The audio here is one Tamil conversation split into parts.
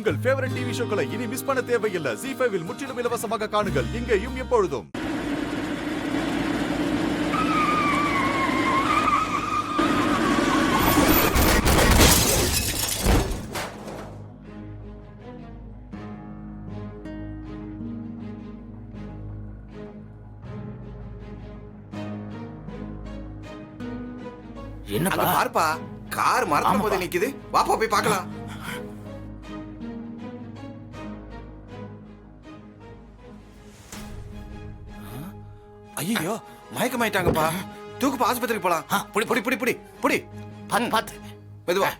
உங்கள் ஃபேவரட் டிவி ஷோக்களை இனி மிஸ் பண்ண தேவையில்லை. ZEE5 இல் முற்றிலும் இலவசமாக காணுங்கள். இங்கேயும் எப்பொழுதும். என்னப்பா பாருப்பா, கார் மரத்துல போது நிக்குது. வாப்பா போய் பார்க்கலாம். ஐயோ, மயக்கமாயிட்டாங்கப்பா. தூக்குப்பா, ஆஸ்பத்திரிக்கு போலாம். புடி புடி புடி புடி புடி. பாத்து மெதுவா.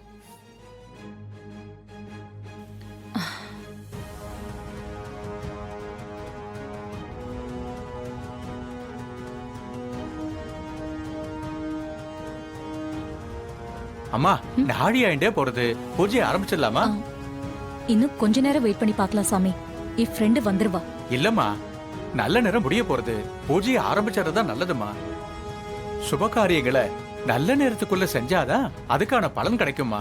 அம்மா, நாழி ஆயிண்டே போறது. பூஜையை ஆரம்பிச்சிடலாமா? இன்னும் கொஞ்ச நேரம் வெயிட் பண்ணி பார்க்கலாம் சாமி. என் ஃப்ரெண்டு வந்துருவா. இல்லம்மா, நல்ல நேரம் முடிய போறது. பூஜையை ஆரம்பிச்சதுதான் நல்லதுமா. சுப காரியங்களை நல்ல நேரத்துக்குள்ள செஞ்சாதான் அதுக்கான பலன் கிடைக்குமா.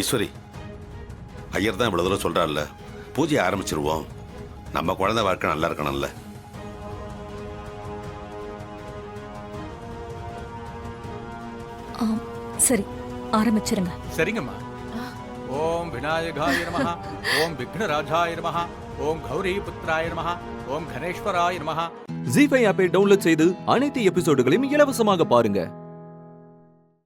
ஈஸ்வரி, ஐயர் தான் இவ்வளவு தூரம் சொல்றாருல்ல, பூஜையை ஆரம்பிச்சிருவோம். நம்ம குழந்தை வாழ்க்கை நல்லா இருக்கணும்ல. சரி, ஆரம்பிச்சிருங்க. சரிங்கம்மா. ஓம் விநாயகாய நமஹ, ஓம் விக்னராஜாய நமஹ, ஓம் கௌரி புத்ராய நமஹ, ஓம் கணேஸ்வராய நமஹ. ZEE5 ஆப்பை டவுன்லோட் செய்து அனைத்து எபிசோடுகளையும் இலவசமாக பாருங்க.